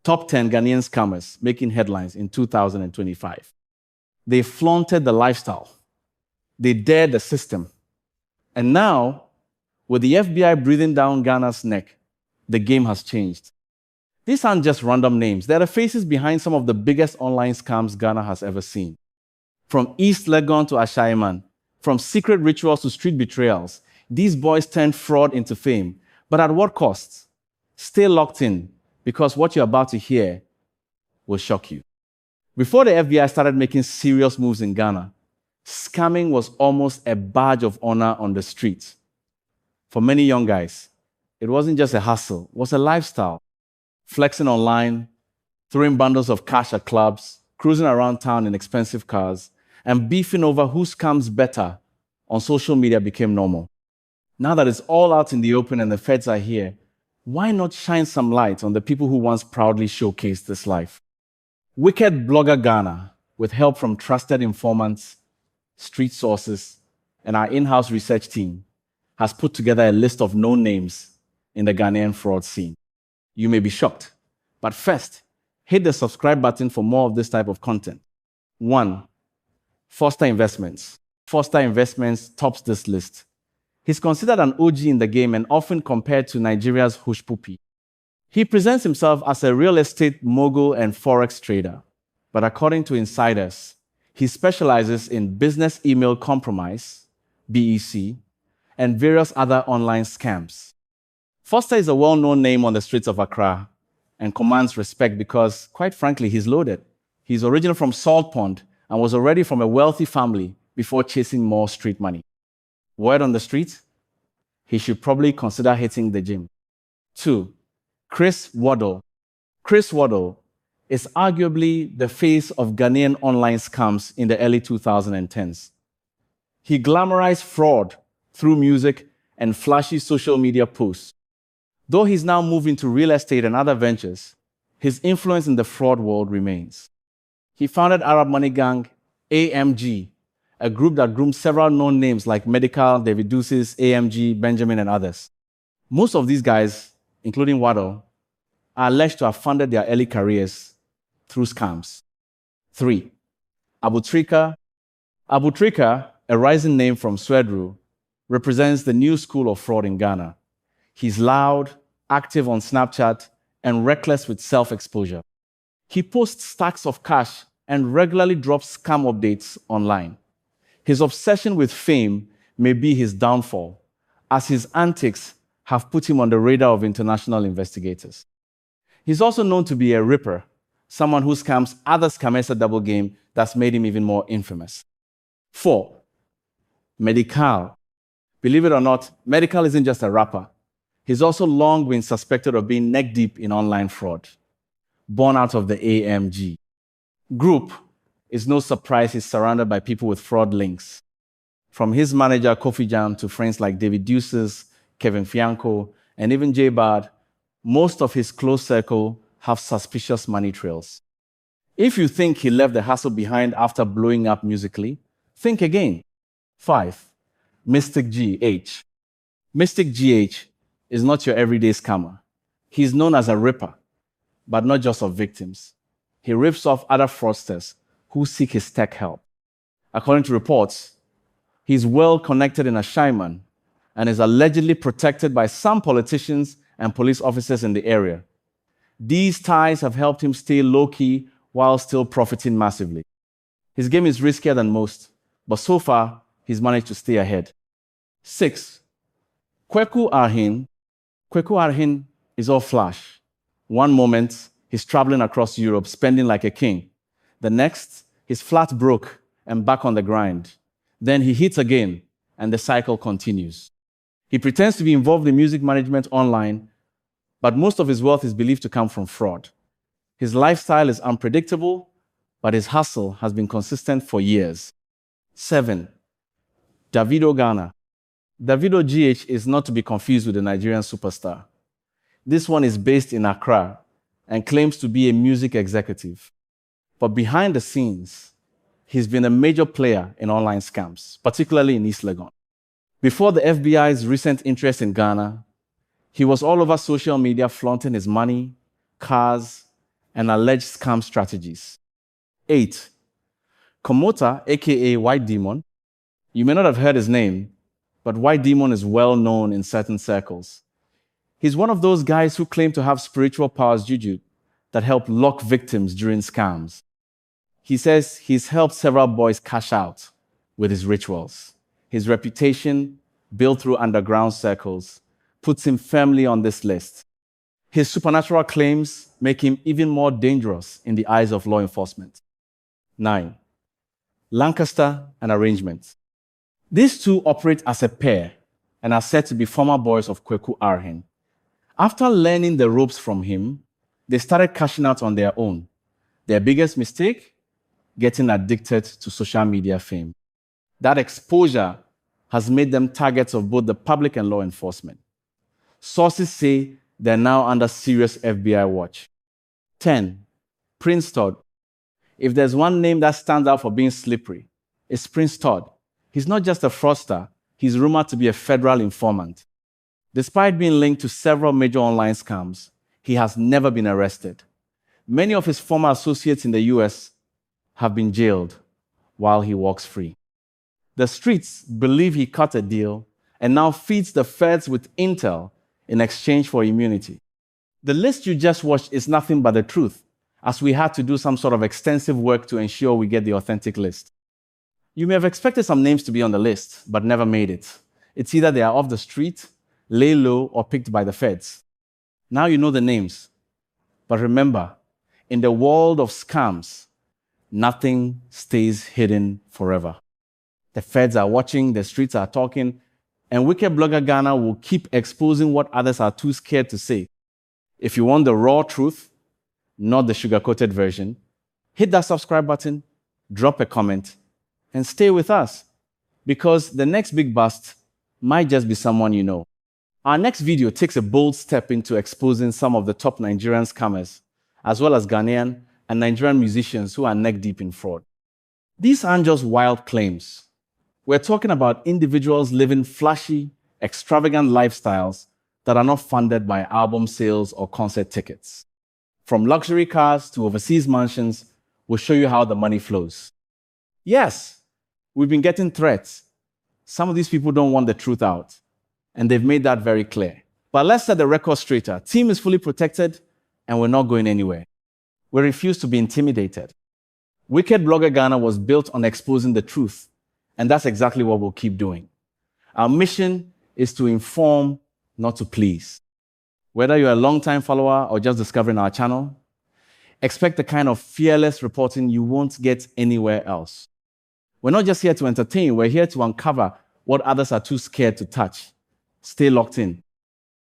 Top 10 Ghanaian scammers making headlines in 2025. They flaunted the lifestyle. They dared the system. And now, with the FBI breathing down Ghana's neck, the game has changed. These aren't just random names. They're the faces behind some of the biggest online scams Ghana has ever seen. From East Legon to Ashaiman, from secret rituals to street betrayals, these boys turned fraud into fame. But at what cost? Stay locked in, because what you're about to hear will shock you. Before the FBI started making serious moves in Ghana, scamming was almost a badge of honor on the streets. For many young guys, it wasn't just a hustle, it was a lifestyle. Flexing online, throwing bundles of cash at clubs, cruising around town in expensive cars, and beefing over who scams better on social media became normal. Now that it's all out in the open and the feds are here, why not shine some light on the people who once proudly showcased this life? Wicked Blogger Ghana, with help from trusted informants, street sources, and our in-house research team, has put together a list of known names in the Ghanaian fraud scene. You may be shocked, but first, hit the subscribe button for more of this type of content. 1. Foster Investments. Foster Investments tops this list. He's considered an OG in the game and often compared to Nigeria's Hush Puppy. He presents himself as a real estate mogul and forex trader, but according to insiders, he specializes in business email compromise, BEC, and various other online scams. Foster is a well-known name on the streets of Accra and commands respect because, quite frankly, he's loaded. He's originally from Salt Pond and was already from a wealthy family before chasing more street money. Word on the street? He should probably consider hitting the gym. 2. Chris Waddle. Chris Waddle is arguably the face of Ghanaian online scams in the early 2010s. He glamorized fraud through music and flashy social media posts. Though he's now moved into real estate and other ventures, his influence in the fraud world remains. He founded Arab money gang AMG, a group that groomed several known names like Medical, David Ducis, AMG, Benjamin, and others. Most of these guys, including Waddle, are alleged to have funded their early careers through scams. 3. Abu Trika. Abu Trika, a rising name from Swedru, represents the new school of fraud in Ghana. He's loud, active on Snapchat, and reckless with self-exposure. He posts stacks of cash and regularly drops scam updates online. His obsession with fame may be his downfall, as his antics have put him on the radar of international investigators. He's also known to be a ripper, someone who scams other scammers at double game that's made him even more infamous. 4. Medical. Believe it or not, Medical isn't just a rapper. He's also long been suspected of being neck-deep in online fraud. Born out of the AMG group, it's no surprise he's surrounded by people with fraud links. From his manager, Kofi Jam, to friends like David Ducis, Kevin Fianco, and even J Bard, most of his close circle have suspicious money trails. If you think he left the hustle behind after blowing up musically, think again. 5. Mystic GH. Mystic GH is not your everyday scammer. He's known as a ripper, but not just of victims. He rips off other fraudsters who seek his tech help. According to reports, he's well connected in Ashaiman and is allegedly protected by some politicians and police officers in the area. These ties have helped him stay low-key while still profiting massively. His game is riskier than most, but so far, he's managed to stay ahead. 6. Kweku Arhin. Kweku Arhin is all flash. One moment, he's traveling across Europe, spending like a king. The next, he's flat broke and back on the grind. Then he hits again, and the cycle continues. He pretends to be involved in music management online, but most of his wealth is believed to come from fraud. His lifestyle is unpredictable, but his hustle has been consistent for years. 7. Davido Ghana. Davido GH is not to be confused with the Nigerian superstar. This one is based in Accra and claims to be a music executive. But behind the scenes, he's been a major player in online scams, particularly in East Legon. Before the FBI's recent interest in Ghana, he was all over social media flaunting his money, cars, and alleged scam strategies. 8. Komota, aka White Demon. You may not have heard his name, but White Demon is well known in certain circles. He's one of those guys who claim to have spiritual powers, juju, that help lock victims during scams. He says he's helped several boys cash out with his rituals. His reputation, built through underground circles, puts him firmly on this list. His supernatural claims make him even more dangerous in the eyes of law enforcement. 9. Lancaster and Arrangement. These two operate as a pair and are said to be former boys of Kweku Arhen. After learning the ropes from him, they started cashing out on their own. Their biggest mistake? Getting addicted to social media fame. That exposure has made them targets of both the public and law enforcement. Sources say they're now under serious FBI watch. 10. Prince Todd. If there's one name that stands out for being slippery, it's Prince Todd. He's not just a fraudster, he's rumored to be a federal informant. Despite being linked to several major online scams, he has never been arrested. Many of his former associates in the US have been jailed while he walks free. The streets believe he cut a deal and now feeds the feds with intel in exchange for immunity. The list you just watched is nothing but the truth, as we had to do some sort of extensive work to ensure we get the authentic list. You may have expected some names to be on the list, but never made it. It's either they are off the street, lay low, or picked by the feds. Now you know the names. But remember, in the world of scams, nothing stays hidden forever. The feds are watching, the streets are talking, and Wicked Blogger Ghana will keep exposing what others are too scared to say. If you want the raw truth, not the sugar-coated version, hit that subscribe button, drop a comment, and stay with us, because the next big bust might just be someone you know. Our next video takes a bold step into exposing some of the top Nigerian scammers, as well as Ghanaian and Nigerian musicians who are neck-deep in fraud. These aren't just wild claims. We're talking about individuals living flashy, extravagant lifestyles that are not funded by album sales or concert tickets. From luxury cars to overseas mansions, we'll show you how the money flows. Yes, we've been getting threats. Some of these people don't want the truth out, and they've made that very clear. But let's set the record straight. Our team is fully protected, and we're not going anywhere. We refuse to be intimidated. Wicked Blogger Ghana was built on exposing the truth, and that's exactly what we'll keep doing. Our mission is to inform, not to please. Whether you're a long-time follower or just discovering our channel, expect the kind of fearless reporting you won't get anywhere else. We're not just here to entertain, we're here to uncover what others are too scared to touch. Stay locked in.